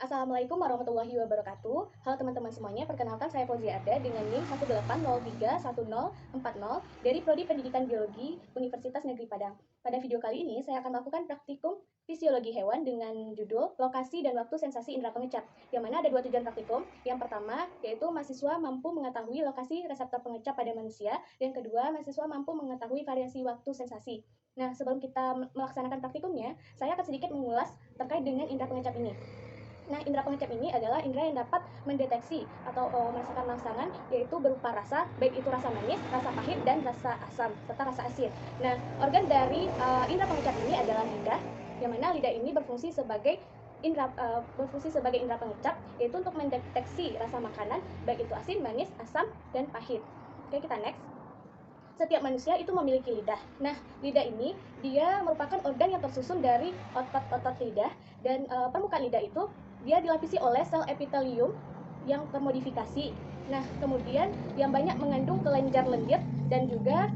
Assalamualaikum warahmatullahi wabarakatuh. Halo teman-teman semuanya, perkenalkan saya Fauzia Arda dengan NIM 180311040 dari Prodi Pendidikan Biologi Universitas Negeri Padang. Pada video kali ini, saya akan melakukan praktikum fisiologi hewan dengan judul Lokasi dan Waktu Sensasi Indera Pengecap, yang mana ada dua tujuan praktikum. Yang pertama, yaitu mahasiswa mampu mengetahui lokasi reseptor pengecap pada manusia, dan kedua, mahasiswa mampu mengetahui variasi waktu sensasi. Nah, sebelum kita melaksanakan praktikumnya, saya akan sedikit mengulas terkait dengan indera pengecap ini. Nah, indera pengecap ini adalah indera yang dapat mendeteksi atau merasakan rangsangan, yaitu berupa rasa, baik itu rasa manis, rasa pahit, dan rasa asam, serta rasa asin. Nah, organ dari indera pengecap ini adalah lidah, yang mana lidah ini berfungsi sebagai indera pengecap, yaitu untuk mendeteksi rasa makanan, baik itu asin, manis, asam, dan pahit. Oke, kita next. Setiap manusia itu memiliki lidah. Nah, lidah ini dia merupakan organ yang tersusun dari otot-otot lidah, dan permukaan lidah itu dia dilapisi oleh sel epitelium yang termodifikasi. Nah, kemudian yang banyak mengandung kelenjar lendir dan juga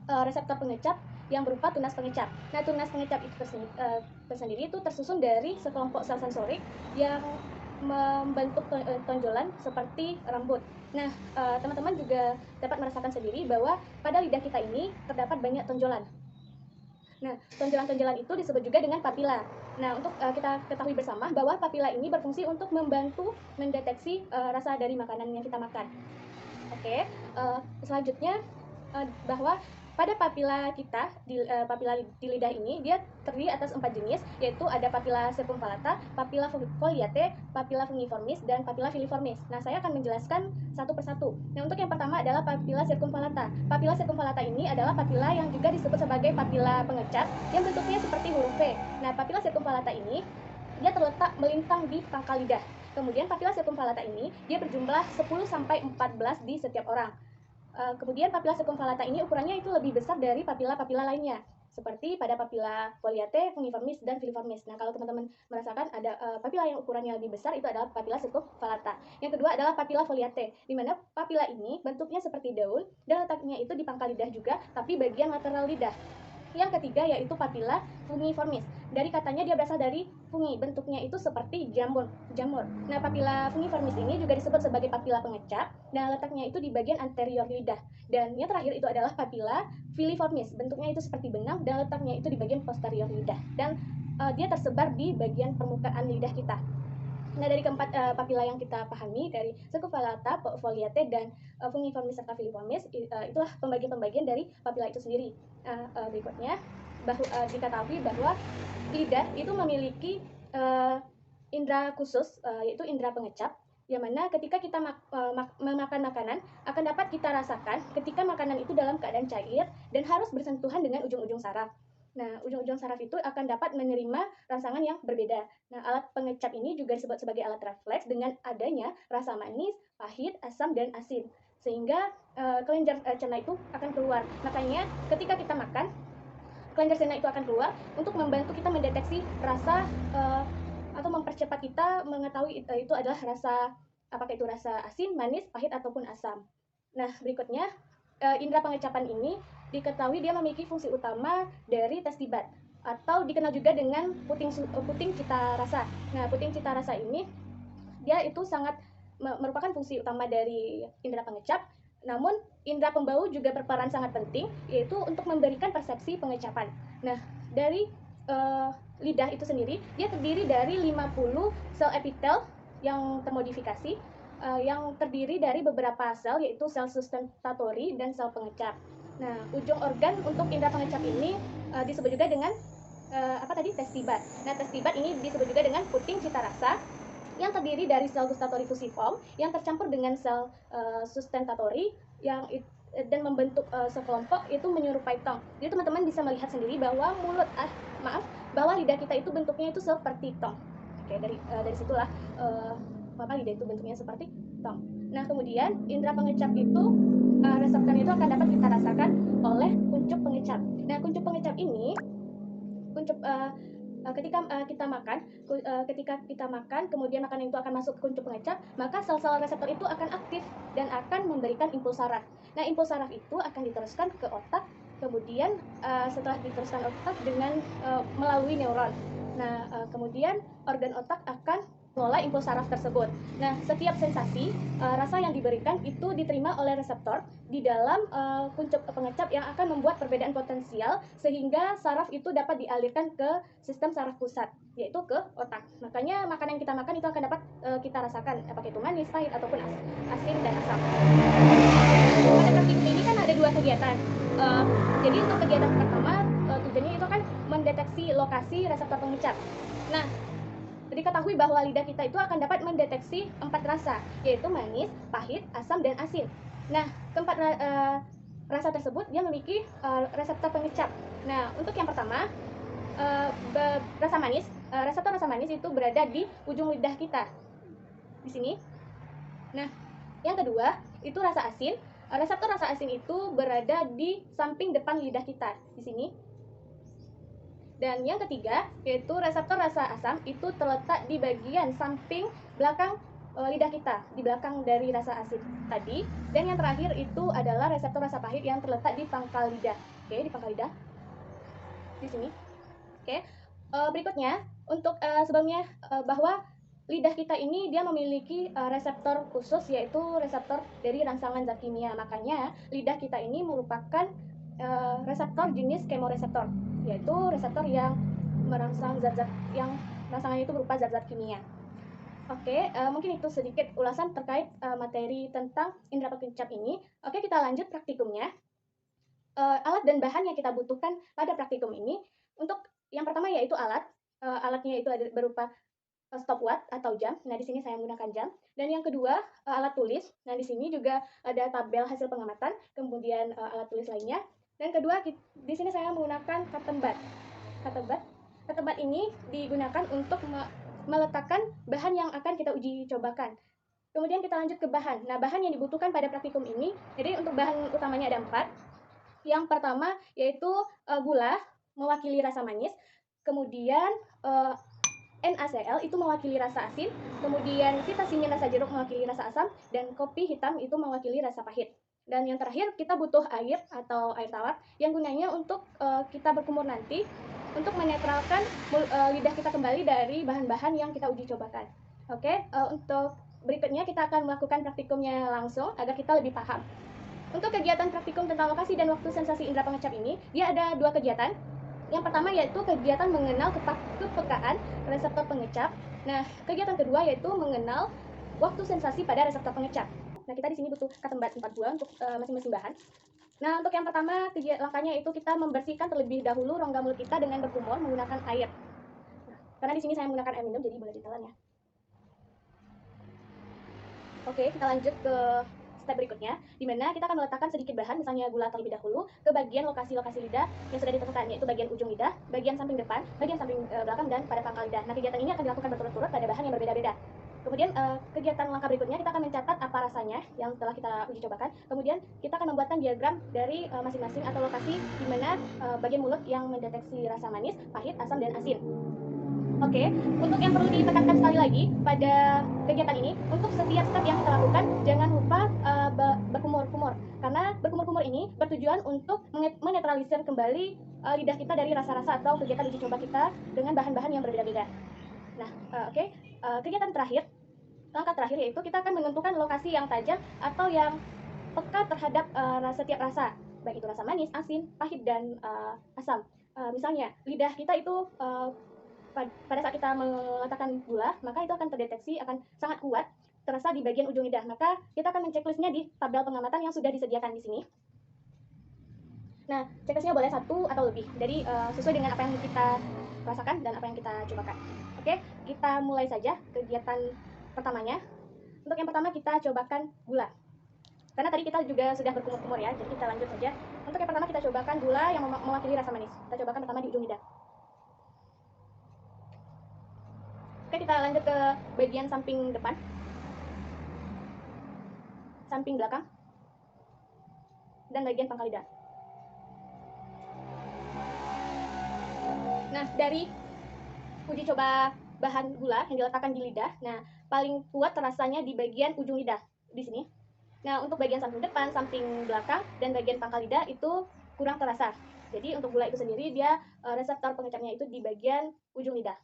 reseptor pengecap yang berupa tunas pengecap. Nah, tunas pengecap itu tersendiri itu tersusun dari sekelompok sel sensorik yang membentuk tonjolan seperti rambut. Nah, teman-teman juga dapat merasakan sendiri bahwa pada lidah kita ini terdapat banyak tonjolan. Nah, tonjolan-tonjolan itu disebut juga dengan papila. Nah, untuk kita ketahui bersama bahwa papila ini berfungsi untuk membantu mendeteksi rasa dari makanan yang kita makan. Oke, selanjutnya bahwa pada papila kita papila di lidah ini dia terdiri atas 4 jenis, yaitu ada papila circumvallata, papila foliate, papila fungiformis, dan papila filiformis. Nah, saya akan menjelaskan satu persatu. Nah, untuk yang pertama adalah papila circumvallata. Papila circumvallata ini adalah papila yang juga disebut sebagai papila pengecap yang bentuknya seperti huruf V. Nah, papila circumvallata ini dia terletak melintang di pangkal lidah. Kemudian papila circumvallata ini dia berjumlah 10 sampai 14 di setiap orang. Kemudian papila circumvallata ini ukurannya itu lebih besar dari papila-papila lainnya, seperti pada papila foliate, fungiformis, dan filiformis. Nah, kalau teman-teman merasakan ada papila yang ukurannya lebih besar, itu adalah papila circumvallata. Yang kedua adalah papila foliate, di mana papila ini bentuknya seperti daun dan letaknya itu di pangkal lidah juga, tapi bagian lateral lidah. Yang ketiga yaitu papila fungiformis. Dari katanya dia berasal dari fungi, bentuknya itu seperti jamur. Nah, papila fungiformis ini juga disebut sebagai papila pengecap dan letaknya itu di bagian anterior lidah. Dan yang terakhir itu adalah papila filiformis, bentuknya itu seperti benang dan letaknya itu di bagian posterior lidah. Dan dia tersebar di bagian permukaan lidah kita. Nah, dari keempat papila yang kita pahami, dari circumvallata, foliate, dan fungiformis serta filiformis, itulah pembagian-pembagian dari papila itu sendiri. Berikutnya, diketahui bahwa lidah itu memiliki indera khusus, yaitu indera pengecap, yang mana ketika kita memakan makanan, akan dapat kita rasakan ketika makanan itu dalam keadaan cair dan harus bersentuhan dengan ujung-ujung saraf. Nah, ujung-ujung saraf itu akan dapat menerima rangsangan yang berbeda. Nah, alat pengecap ini juga disebut sebagai alat refleks dengan adanya rasa manis, pahit, asam, dan asin. Sehingga kelenjar cerna itu akan keluar. Makanya ketika kita makan, kelenjar cerna itu akan keluar untuk membantu kita mendeteksi rasa atau mempercepat kita mengetahui itu adalah rasa, apakah itu rasa asin, manis, pahit, ataupun asam. Nah, berikutnya, indera pengecapan ini diketahui dia memiliki fungsi utama dari tes tibat, atau dikenal juga dengan puting cita rasa. Nah, puting cita rasa ini dia itu sangat merupakan fungsi utama dari indera pengecap. Namun indera pembau juga berperan sangat penting, yaitu untuk memberikan persepsi pengecapan. Nah, dari lidah itu sendiri dia terdiri dari 50 sel epitel yang termodifikasi, yang terdiri dari beberapa sel, yaitu sel sustentatori dan sel pengecap. Nah, ujung organ untuk indera pengecap ini disebut juga dengan testibat. Nah, testibat ini disebut juga dengan puting cita rasa yang terdiri dari sel gustatory fusiform yang tercampur dengan sel sustentatori yang dan membentuk sekelompok itu menyerupai tong. Jadi teman-teman bisa melihat sendiri bahwa bahwa lidah kita itu bentuknya itu seperti tong. Oke, dari situlah lidah itu bentuknya seperti tong. Nah, kemudian indera pengecap itu reseptornya itu akan dapat kita rasakan oleh kuncup pengecap. Nah, kuncup pengecap ini ketika kita makan, kemudian makanan itu akan masuk ke kuncup pengecap, maka sel-sel reseptor itu akan aktif dan akan memberikan impuls saraf. Nah, impuls saraf itu akan diteruskan ke otak, kemudian setelah diteruskan otak dengan melalui neuron. Nah, kemudian organ otak akan mengolah impuls saraf tersebut. Nah, setiap sensasi, rasa yang diberikan itu diterima oleh reseptor di dalam kuncup pengecap yang akan membuat perbedaan potensial sehingga saraf itu dapat dialirkan ke sistem saraf pusat, yaitu ke otak. Makanya makanan yang kita makan itu akan dapat kita rasakan, apakah itu manis, pahit, ataupun asin dan asam. Pada praktikum ini kan ada 2 kegiatan. Jadi untuk kegiatan pertama, tujuannya itu kan mendeteksi lokasi reseptor pengecap. Nah, diketahui bahwa lidah kita itu akan dapat mendeteksi 4 rasa, yaitu manis, pahit, asam, dan asin. Nah, keempat rasa tersebut dia memiliki reseptor pengecap. Nah, untuk yang pertama, rasa manis, reseptor rasa manis itu berada di ujung lidah kita, di sini. Nah, yang kedua itu rasa asin. Reseptor rasa asin itu berada di samping depan lidah kita, di sini. Dan yang ketiga, yaitu reseptor rasa asam itu terletak di bagian samping belakang lidah kita, di belakang dari rasa asin tadi. Dan yang terakhir itu adalah reseptor rasa pahit yang terletak di pangkal lidah. Oke, di pangkal lidah, di sini. Oke, berikutnya untuk sebelumnya bahwa lidah kita ini dia memiliki reseptor khusus, yaitu reseptor dari rangsangan zat kimia. Makanya lidah kita ini merupakan reseptor jenis kemoreseptor, yaitu reseptor yang merangsang zat-zat yang rangsangannya itu berupa zat-zat kimia. Oke, mungkin itu sedikit ulasan terkait materi tentang indera pengecap ini. Oke, kita lanjut praktikumnya. Alat dan bahan yang kita butuhkan pada praktikum ini, untuk yang pertama yaitu alat. Alatnya itu ada berupa stopwatch atau jam. Nah, di sini saya menggunakan jam. Dan yang kedua, alat tulis. Nah, di sini juga ada tabel hasil pengamatan, kemudian alat tulis lainnya. Dan kedua, di sini saya menggunakan cotton bud. Cotton bud ini digunakan untuk meletakkan bahan yang akan kita uji cobakan. Kemudian kita lanjut ke bahan. Nah, bahan yang dibutuhkan pada praktikum ini, jadi untuk bahan utamanya ada 4. Yang pertama yaitu gula, mewakili rasa manis. Kemudian NaCl itu mewakili rasa asin, kemudian sitasimin rasa jeruk mewakili rasa asam, dan kopi hitam itu mewakili rasa pahit. Dan yang terakhir kita butuh air atau air tawar yang gunanya untuk kita berkumur nanti untuk menetralkan lidah kita kembali dari bahan-bahan yang kita uji cobakan. Oke, untuk berikutnya kita akan melakukan praktikumnya langsung agar kita lebih paham. Untuk kegiatan praktikum tentang lokasi dan waktu sensasi indera pengecap ini, dia ada 2 kegiatan. Yang pertama yaitu kegiatan mengenal kepekaan reseptor pengecap. Nah, kegiatan kedua yaitu mengenal waktu sensasi pada reseptor pengecap. Nah, kita di sini butuh cotton bud 4 buah untuk masing-masing bahan. Nah, untuk yang pertama, langkahnya itu kita membersihkan terlebih dahulu rongga mulut kita dengan berkumur menggunakan air. Nah, karena di sini saya menggunakan air minum, jadi boleh ditelan ya. Oke, kita lanjut ke step berikutnya, di mana kita akan meletakkan sedikit bahan, misalnya gula terlebih dahulu, ke bagian lokasi-lokasi lidah yang sudah ditentukan, yaitu bagian ujung lidah, bagian samping depan, bagian samping belakang, dan pada pangkal lidah. Nah, kegiatan ini akan dilakukan berturut-turut pada bahan yang berbeda-beda. Kemudian kegiatan langkah berikutnya kita akan mencatat apa rasanya yang telah kita uji cobakan. Kemudian kita akan membuatkan diagram dari masing-masing atau lokasi di mana bagian mulut yang mendeteksi rasa manis, pahit, asam, dan asin. Oke, untuk yang perlu ditekankan sekali lagi pada kegiatan ini, untuk setiap step yang kita lakukan, jangan lupa berkumur-kumur. Karena berkumur-kumur ini bertujuan untuk menetralisir kembali lidah kita dari rasa-rasa atau kegiatan uji coba kita dengan bahan-bahan yang berbeda-beda. Nah, oke. Kegiatan terakhir, langkah terakhir yaitu kita akan menentukan lokasi yang tajam atau yang peka terhadap setiap rasa, baik itu rasa manis, asin, pahit, dan asam. Misalnya, lidah kita itu pada saat kita meletakkan gula, maka itu akan terdeteksi, akan sangat kuat terasa di bagian ujung lidah. Maka kita akan menceklisnya di tabel pengamatan yang sudah disediakan di sini. Nah, checklistnya boleh 1 atau lebih. Jadi sesuai dengan apa yang kita rasakan dan apa yang kita cobakan. Oke, kita mulai saja kegiatan pertamanya. Untuk yang pertama kita cobakan gula. Karena tadi kita juga sudah berkumur-kumur ya, jadi kita lanjut saja. Untuk yang pertama kita cobakan gula yang mewakili rasa manis. Kita cobakan pertama di ujung lidah. Oke, kita lanjut ke bagian samping depan, samping belakang, dan bagian pangkal lidah. Nah, dari uji coba bahan gula yang diletakkan di lidah, nah paling kuat terasanya di bagian ujung lidah, di sini. Nah, untuk bagian samping depan, samping belakang, dan bagian pangkal lidah itu kurang terasa. Jadi untuk gula itu sendiri dia reseptor pengecapnya itu di bagian ujung lidah,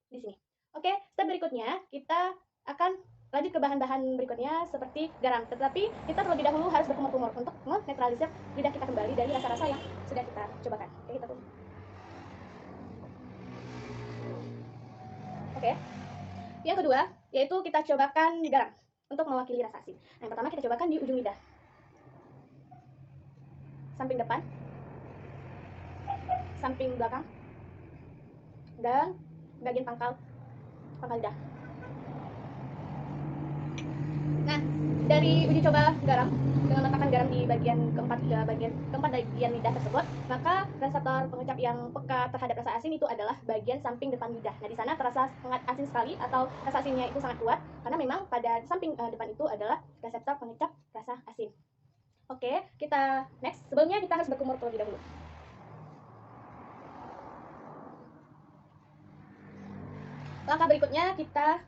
di sini. Oke, step berikutnya kita akan lanjut ke bahan-bahan berikutnya seperti garam. Tetapi kita terlebih dahulu harus berkumur-kumur untuk menetralisir lidah kita kembali dari rasa-rasa yang sudah kita cobakan. Oke, kita tunggu. Oke, yang kedua yaitu kita cobakan garam untuk mewakili rasa asin. Nah, yang pertama kita cobakan di ujung lidah, samping depan, samping belakang, dan bagian pangkal lidah. Nah, dari uji coba garam dengan meletakkan garam di bagian keempat bagian lidah tersebut, maka reseptor pengecap yang peka terhadap rasa asin itu adalah bagian samping depan lidah. Nah, di sana terasa sangat asin sekali atau rasa asinnya itu sangat kuat karena memang pada samping depan itu adalah reseptor pengecap rasa asin. Oke, kita next. Sebelumnya kita harus berkumur terlebih dahulu. Langkah berikutnya kita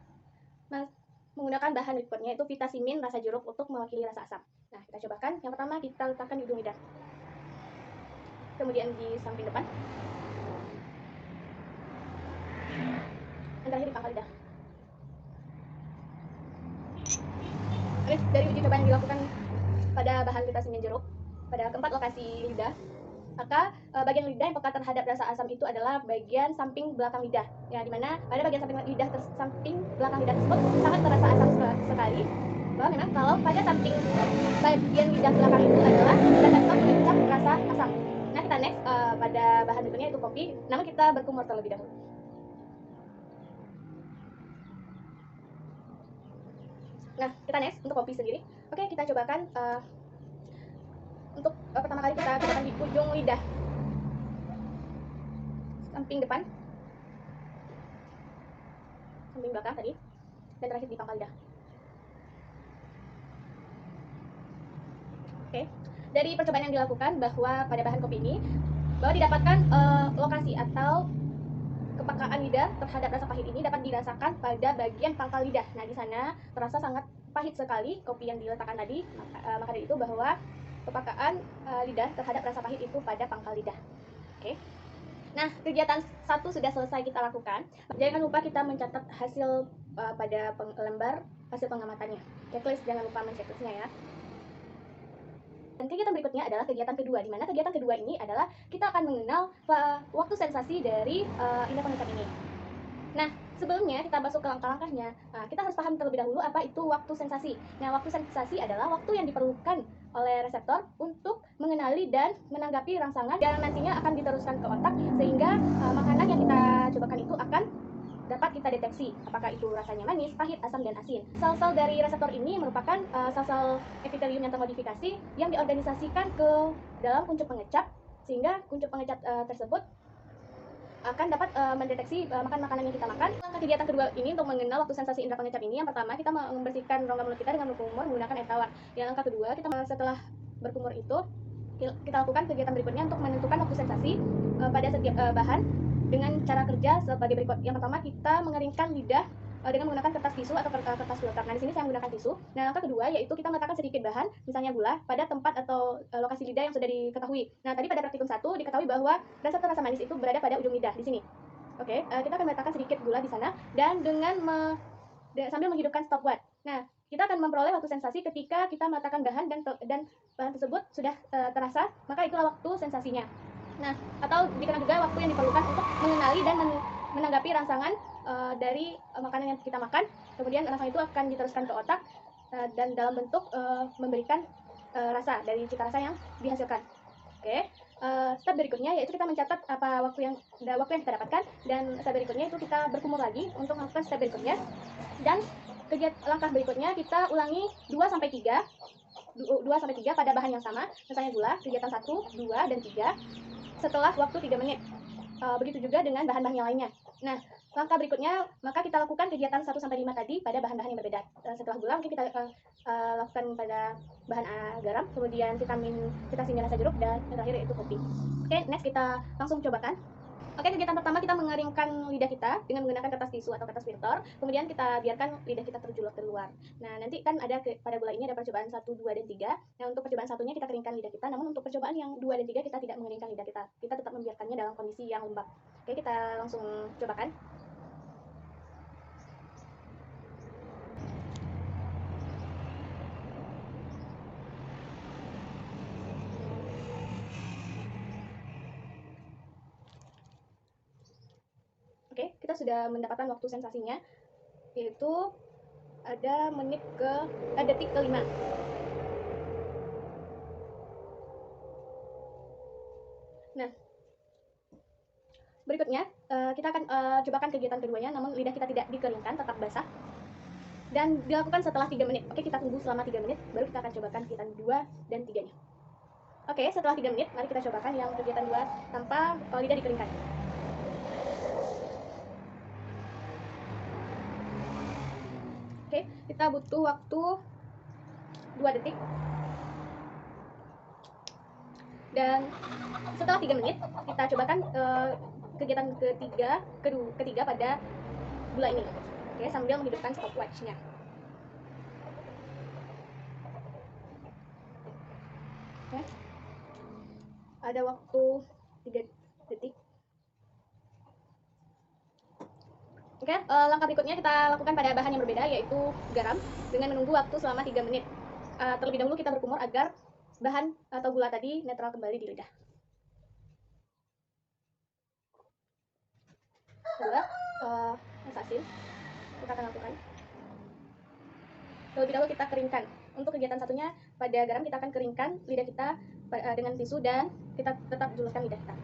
menggunakan bahan berikutnya yaitu vitamin rasa jeruk untuk mewakili rasa asam. Nah, kita cobakan. Yang pertama kita letakkan di ujung lidah, kemudian di samping depan, dan terakhir di pangkal lidah. Oke, dari uji coba yang dilakukan pada bahan vitamin jeruk pada keempat lokasi lidah, maka bagian lidah yang peka terhadap rasa asam itu adalah bagian samping belakang lidah. Ya, dimana pada bagian samping belakang lidah tersebut sangat terasa asam sekali. Bahwa memang kalau pada samping bagian lidah belakang itu adalah reseptor pengecap rasa asam. Nah, kita next pada bahan berikutnya yaitu kopi. Namun kita berkumur terlebih dahulu. Nah, kita next untuk kopi sendiri. Oke, kita cobakan untuk pertama kali kita cobakan di ujung lidah, samping depan, samping belakang tadi, dan terakhir di pangkal lidah. Oke, dari percobaan yang dilakukan bahwa pada bahan kopi ini bahwa didapatkan lokasi atau kepekaan lidah terhadap rasa pahit ini dapat dirasakan pada bagian pangkal lidah. Nah, di sana terasa sangat pahit sekali kopi yang diletakkan tadi. Maka dari itu bahwa kepekaan lidah terhadap rasa pahit itu pada pangkal lidah. Oke. Nah, kegiatan 1 sudah selesai kita lakukan. Jangan lupa kita mencatat hasil pada lembar hasil pengamatannya. Checklist, jangan lupa men-checklistnya ya. Dan kegiatan berikutnya adalah kegiatan kedua, di mana kegiatan kedua ini adalah kita akan mengenal waktu sensasi dari indera pengecap ini. Nah, sebelumnya kita masuk ke langkah-langkahnya, kita harus paham terlebih dahulu apa itu waktu sensasi. Nah, waktu sensasi adalah waktu yang diperlukan oleh reseptor untuk mengenali dan menanggapi rangsangan yang nantinya akan diteruskan ke otak sehingga makanan yang kita cobakan itu akan dapat kita deteksi apakah itu rasanya manis, pahit, asam, dan asin. Sel-sel dari reseptor ini merupakan sel-sel epitelium yang termodifikasi yang diorganisasikan ke dalam kuncup pengecap sehingga kuncup pengecap tersebut akan dapat mendeteksi makanan yang kita makan. Langkah kegiatan kedua ini untuk mengenal waktu sensasi indera pengecap ini, yang pertama kita membersihkan rongga mulut kita dengan berkumur menggunakan air tawar. Yang langkah kedua, kita setelah berkumur itu kita lakukan kegiatan berikutnya untuk menentukan waktu sensasi pada setiap bahan dengan cara kerja sebagai berikut. Yang pertama, kita mengeringkan lidah dengan menggunakan kertas tisu atau kertas filter. Nah, di sini saya menggunakan tisu. Nah, langkah kedua yaitu kita meletakkan sedikit bahan, misalnya gula, pada tempat atau lokasi lidah yang sudah diketahui. Nah, tadi pada praktikum 1 diketahui bahwa reseptor rasa manis itu berada pada ujung lidah di sini. Oke, kita akan meletakkan sedikit gula di sana dan dengan sambil menghidupkan stopwatch. Nah, kita akan memperoleh waktu sensasi ketika kita meletakkan bahan dan bahan tersebut sudah terasa, maka itulah waktu sensasinya. Nah, atau dikenal juga waktu yang diperlukan untuk mengenali dan menanggapi rangsangan dari makanan yang kita makan. Kemudian rangsangan itu akan diteruskan ke otak dan dalam bentuk memberikan rasa dari cita rasa yang dihasilkan. Oke. Step berikutnya yaitu kita mencatat apa waktu yang kita dapatkan, dan step berikutnya itu kita berkumur lagi untuk melakukan step berikutnya. Dan langkah berikutnya kita ulangi 2 sampai 3 pada bahan yang sama, misalnya gula, kegiatan 1, 2, dan 3 setelah waktu 3 menit. Begitu juga dengan bahan-bahan yang lainnya. Nah, langkah berikutnya maka kita lakukan kegiatan 1 sampai 5 tadi pada bahan-bahan yang berbeda. Setelah gula mungkin kita lakukan pada bahan garam, kemudian vitamin rasa jeruk, dan yang terakhir yaitu kopi. Oke, next kita langsung cobakan. Oke, kegiatan pertama kita mengeringkan lidah kita dengan menggunakan kertas tisu atau kertas filter. Kemudian kita biarkan lidah kita terjulur keluar. Nah, nanti kan ada pada gula ini ada percobaan 1, 2, dan 3. Nah, untuk percobaan 1-nya kita keringkan lidah kita, namun untuk percobaan yang 2 dan 3 kita tidak mengeringkan lidah kita. Kita tetap membiarkannya dalam kondisi yang lembab. Oke, kita langsung cobakan. kita sudah mendapatkan waktu sensasinya, yaitu ada detik ke-5. Nah, berikutnya kita akan cobakan kegiatan keduanya, namun lidah kita tidak dikeringkan, tetap basah. Dan dilakukan setelah 3 menit. Oke, kita tunggu selama 3 menit, baru kita akan cobakan kegiatan 2 dan 3-nya. Oke, setelah 3 menit, mari kita cobakan yang kegiatan 2 tanpa lidah dikeringkan. Oke, kita butuh waktu 2 detik. Dan setelah 3 menit, kita cobakan kegiatan ketiga pada gula ini. Oke, sambil menghidupkan stopwatch-nya. Oke. Ada waktu 3 detik. Oke, langkah berikutnya kita lakukan pada bahan yang berbeda, yaitu garam, dengan menunggu waktu selama 3 menit. Terlebih dahulu kita berkumur agar bahan atau gula tadi netral kembali di lidah. Kedua, es asin kita akan lakukan. Terlebih dahulu kita keringkan. Untuk kegiatan satunya, pada garam kita akan keringkan lidah kita dengan tisu dan kita tetap juluskan lidah kita.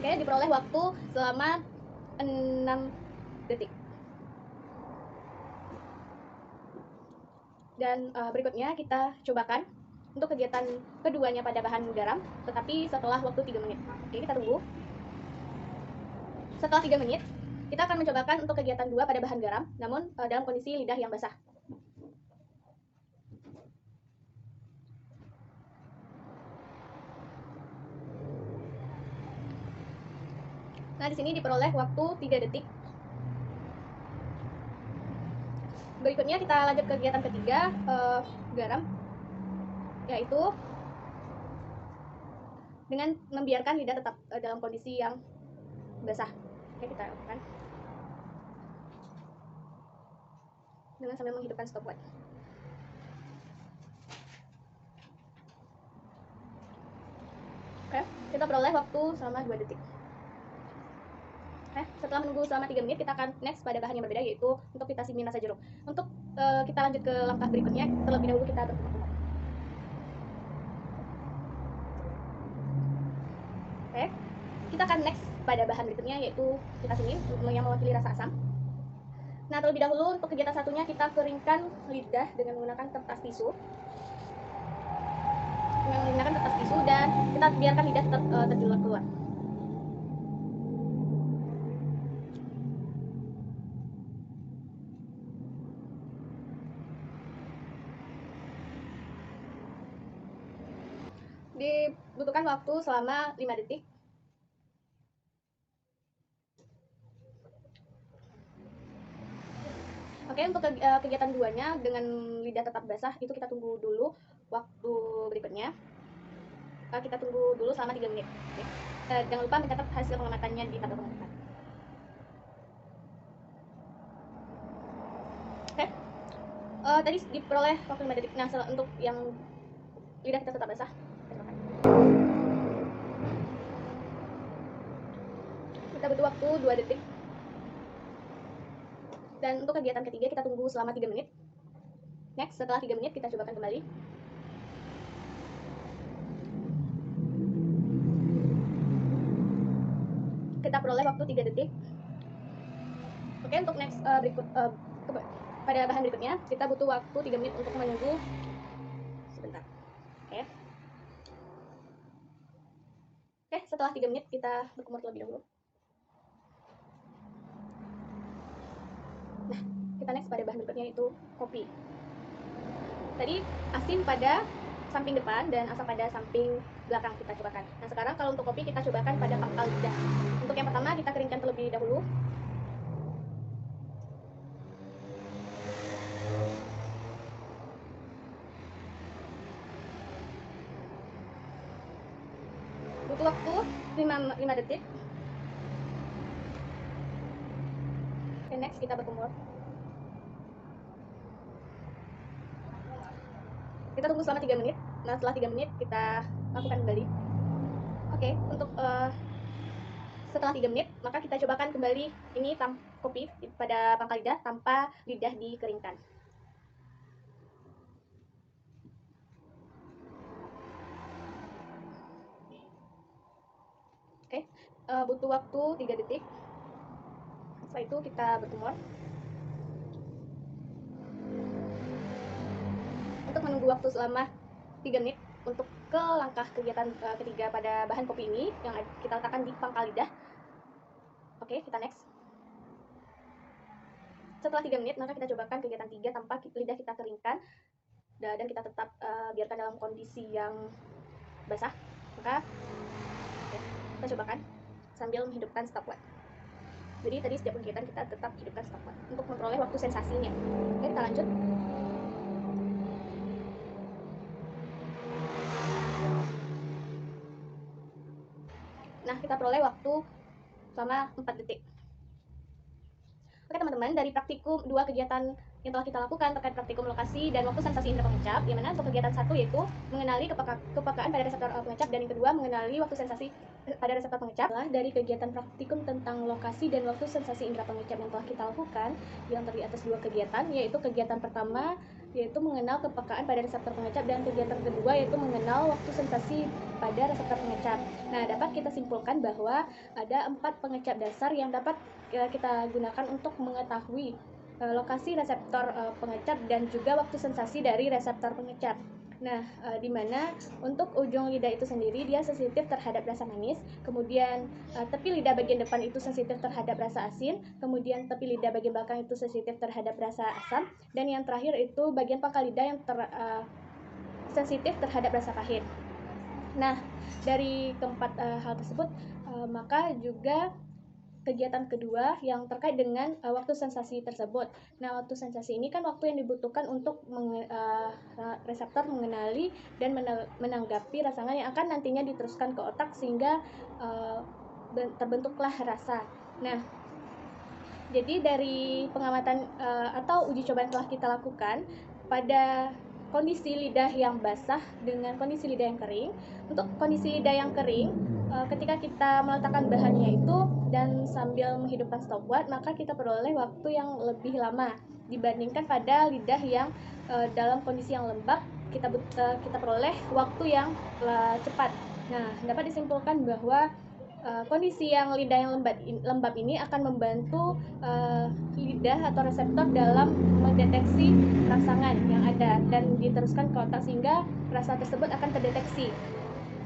Oke, diperoleh waktu selama 6 detik. Dan berikutnya kita cobakan untuk kegiatan keduanya pada bahan garam, tetapi setelah waktu 3 menit. Oke, kita tunggu. Setelah 3 menit, kita akan mencobakan untuk kegiatan 2 pada bahan garam, namun dalam kondisi lidah yang basah. Nah, di sini diperoleh waktu 3 detik. Berikutnya kita lanjut ke kegiatan ketiga, garam, yaitu dengan membiarkan lidah tetap dalam kondisi yang basah. Oke, kita lakukan dengan sambil menghidupkan stopwatch. Oke, kita peroleh waktu selama 2 detik. Oke, setelah menunggu selama 3 menit, kita akan next pada bahan yang berbeda, yaitu untuk vitamin rasa jeruk. Untuk kita lanjut ke langkah berikutnya, terlebih dahulu kita berkumur. Oke, kita akan next pada bahan berikutnya, yaitu vitamin yang mewakili rasa asam. Nah, terlebih dahulu untuk kegiatan satunya kita keringkan lidah dengan menggunakan kertas tisu. Dan kita biarkan lidah tetap terjulur keluar. Dibutuhkan waktu selama 5 detik. Oke, untuk kegiatan duanya dengan lidah tetap basah itu kita tunggu dulu waktu berikutnya. Kita tunggu dulu selama 3 menit. Oke. Jangan lupa mencatat hasil pengamatannya di tabel pengamatan. Oke. Tadi diperoleh waktu 5 detik. Nah, untuk yang lidah kita tetap basah, kita butuh waktu 2 detik. Dan untuk kegiatan ketiga kita tunggu selama 3 menit. Next, setelah 3 menit kita cobakan kembali. Kita peroleh waktu 3 detik. Oke, untuk next pada bahan berikutnya kita butuh waktu 3 menit untuk menunggu sebentar. Oke. Oke, setelah 3 menit kita berkumur terlebih dahulu. Nah, kita next pada bahan berikutnya, yaitu kopi. Tadi asin pada samping depan dan asam pada samping belakang kita cobakan. Nah, sekarang kalau untuk kopi kita cobakan pada pangkal lidah. Untuk yang pertama kita keringkan terlebih dahulu. Butuh waktu 5 detik. Oke, next kita berkumur. Kita tunggu selama 3 menit. Nah, setelah 3 menit kita lakukan kembali. Oke, untuk setelah 3 menit, maka kita cobakan kembali ini kopi pada pangkal lidah tanpa lidah dikeringkan. Oke, butuh waktu 3 detik. Setelah itu kita bertumor. Untuk menunggu waktu selama 3 menit untuk ke langkah kegiatan ketiga pada bahan kopi ini yang kita letakkan di pangkal lidah. Oke, kita next. Setelah 3 menit, maka kita cobakan kegiatan 3 tanpa lidah kita keringkan dan kita tetap biarkan dalam kondisi yang basah. Maka kita cobakan sambil menghidupkan stopwatch. Jadi tadi setiap kegiatan kita tetap hidupkan stopwatch untuk memperoleh waktu sensasinya. Oke, kita lanjut. Nah, kita peroleh waktu selama 4 detik. Oke teman-teman, dari praktikum 2 kegiatan yang telah kita lakukan terkait praktikum lokasi dan waktu sensasi indera pengecap, di mana untuk kegiatan 1 yaitu mengenali kepekaan pada reseptor pengecap, dan yang kedua mengenali waktu sensasi pada reseptor pengecap. Dari kegiatan praktikum tentang lokasi dan waktu sensasi indera pengecap yang telah kita lakukan, yang terdiri atas 2 kegiatan, yaitu kegiatan pertama yaitu mengenal kepekaan pada reseptor pengecap, dan kegiatan kedua yaitu mengenal waktu sensasi pada reseptor pengecap. Nah, dapat kita simpulkan bahwa ada 4 pengecap dasar yang dapat kita gunakan untuk mengetahui lokasi reseptor pengecap dan juga waktu sensasi dari reseptor pengecap. Nah, di mana untuk ujung lidah itu sendiri dia sensitif terhadap rasa manis, kemudian tepi lidah bagian depan itu sensitif terhadap rasa asin, kemudian tepi lidah bagian belakang itu sensitif terhadap rasa asam, dan yang terakhir itu bagian pangkal lidah yang sensitif terhadap rasa pahit. Nah, dari keempat hal tersebut, maka juga kegiatan kedua yang terkait dengan waktu sensasi tersebut. Nah, waktu sensasi ini kan waktu yang dibutuhkan untuk reseptor mengenali dan menanggapi rangsangan yang akan nantinya diteruskan ke otak sehingga terbentuklah rasa. Nah, jadi dari pengamatan atau uji coba yang telah kita lakukan pada kondisi lidah yang basah dengan kondisi lidah yang kering. Untuk kondisi lidah yang kering, ketika kita meletakkan bahannya itu dan sambil menghidupkan stopwatch, maka kita peroleh waktu yang lebih lama dibandingkan pada lidah yang dalam kondisi yang lembab, kita peroleh waktu yang cepat. Nah, dapat disimpulkan bahwa kondisi yang lidah yang lembab ini akan membantu lidah atau reseptor dalam mendeteksi rangsangan yang ada dan diteruskan ke otak sehingga rasa tersebut akan terdeteksi.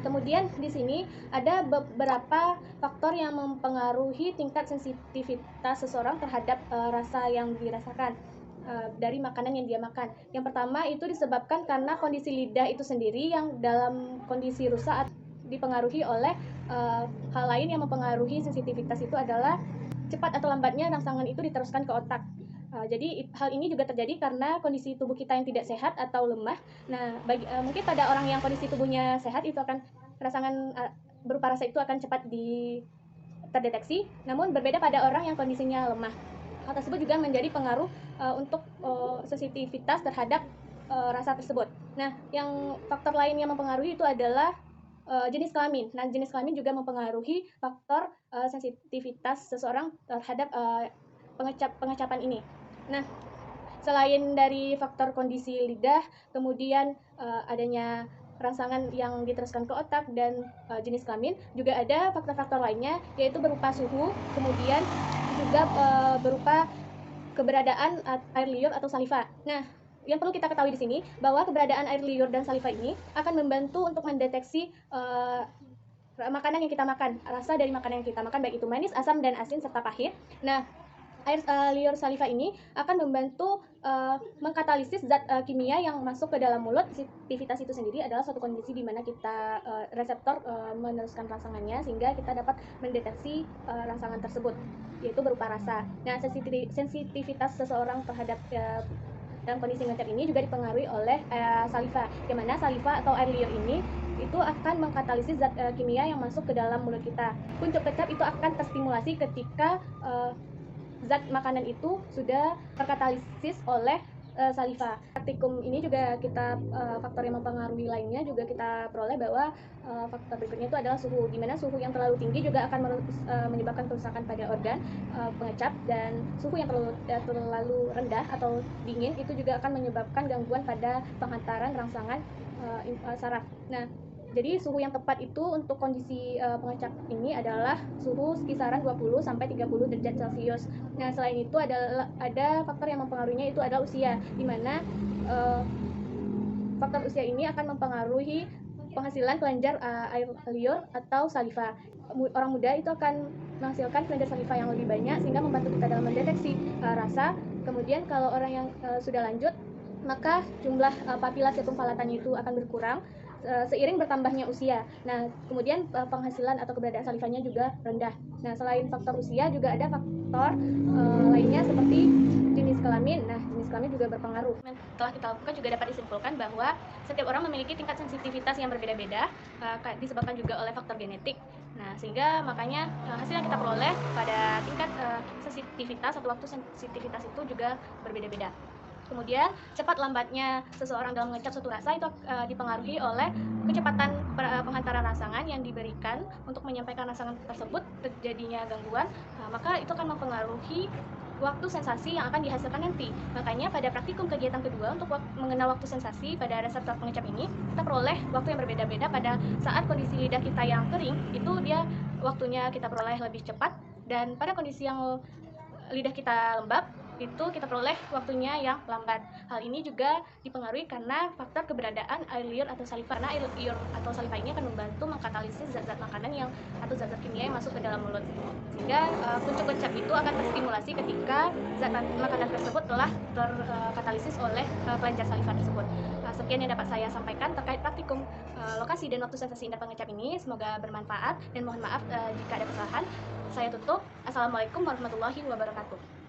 Kemudian di sini ada beberapa faktor yang mempengaruhi tingkat sensitivitas seseorang terhadap rasa yang dirasakan dari makanan yang dia makan. Yang pertama itu disebabkan karena kondisi lidah itu sendiri yang dalam kondisi rusak dipengaruhi oleh hal lain yang mempengaruhi sensitivitas itu adalah cepat atau lambatnya rangsangan itu diteruskan ke otak. Jadi hal ini juga terjadi karena kondisi tubuh kita yang tidak sehat atau lemah. Nah, mungkin pada orang yang kondisi tubuhnya sehat itu akan rangsangan berupa rasa itu akan cepat terdeteksi. Namun berbeda pada orang yang kondisinya lemah. Hal tersebut juga menjadi pengaruh untuk sensitivitas terhadap rasa tersebut. Nah, yang faktor lain yang mempengaruhi itu adalah jenis kelamin. Nah, jenis kelamin juga mempengaruhi faktor sensitivitas seseorang terhadap pengecapan ini. Nah, selain dari faktor kondisi lidah, kemudian adanya rangsangan yang diteruskan ke otak dan jenis kelamin, juga ada faktor-faktor lainnya yaitu berupa suhu, kemudian juga berupa keberadaan air liur atau saliva. Nah, yang perlu kita ketahui di sini bahwa keberadaan air liur dan saliva ini akan membantu untuk mendeteksi makanan yang kita makan, rasa dari makanan yang kita makan baik itu manis, asam, dan asin serta pahit. Nah, air liur saliva ini akan membantu mengkatalisis zat kimia yang masuk ke dalam mulut. Sensitivitas itu sendiri adalah suatu kondisi di mana kita reseptor meneruskan rangsangannya sehingga kita dapat mendeteksi rangsangan tersebut, yaitu berupa rasa. Nah, sensitivitas seseorang terhadap dalam kondisi ngecap ini juga dipengaruhi oleh saliva, di mana saliva atau air liur ini itu akan mengkatalisis zat kimia yang masuk ke dalam mulut kita. Kuncup kecap itu akan terstimulasi ketika zat makanan itu sudah terkatalisis oleh saliva. Praktikum ini juga kita faktor yang mempengaruhi lainnya juga kita peroleh bahwa faktor berikutnya itu adalah suhu, di mana suhu yang terlalu tinggi juga akan menyebabkan kerusakan pada organ pengecap, dan suhu yang terlalu rendah atau dingin itu juga akan menyebabkan gangguan pada penghantaran rangsangan saraf. Nah, jadi suhu yang tepat itu untuk kondisi pengecap ini adalah suhu kisaran 20 sampai 30 derajat Celcius. Nah, selain itu ada faktor yang mempengaruhinya, itu adalah usia, di mana faktor usia ini akan mempengaruhi penghasilan kelenjar air liur atau saliva. Orang muda itu akan menghasilkan kelenjar saliva yang lebih banyak sehingga membantu kita dalam mendeteksi rasa. Kemudian kalau orang yang sudah lanjut, maka jumlah papila sebum palatannya itu akan berkurang seiring bertambahnya usia. Nah, kemudian penghasilan atau keberadaan salivanya juga rendah. Nah, selain faktor usia juga ada faktor lainnya seperti jenis kelamin. Nah, jenis kelamin juga berpengaruh. Setelah kita lakukan juga dapat disimpulkan bahwa setiap orang memiliki tingkat sensitivitas yang berbeda-beda, disebabkan juga oleh faktor genetik. Nah, sehingga makanya hasil yang kita peroleh pada tingkat sensitivitas atau waktu sensitivitas itu juga berbeda-beda. Kemudian, cepat lambatnya seseorang dalam mengecap suatu rasa itu dipengaruhi oleh kecepatan penghantaran rangsangan yang diberikan untuk menyampaikan rangsangan tersebut. Terjadinya gangguan, maka itu akan mempengaruhi waktu sensasi yang akan dihasilkan nanti. Makanya pada praktikum kegiatan kedua untuk mengenal waktu sensasi pada reseptor pengecap ini, kita peroleh waktu yang berbeda-beda. Pada saat kondisi lidah kita yang kering, itu dia waktunya kita peroleh lebih cepat, dan pada kondisi yang lidah kita lembab, itu kita peroleh waktunya yang lambat. Hal ini juga dipengaruhi karena faktor keberadaan air liur atau saliva. Karena air liur atau saliva ini akan membantu mengkatalisis zat-zat makanan atau zat-zat kimia yang masuk ke dalam mulut, sehingga kuncup kecap itu akan terstimulasi ketika zat makanan tersebut telah terkatalisis oleh kelenjar saliva tersebut. Sekian yang dapat saya sampaikan terkait praktikum lokasi dan waktu sensasi indera pengecap ini. Semoga bermanfaat, dan mohon maaf jika ada kesalahan. Saya tutup. Assalamualaikum warahmatullahi wabarakatuh.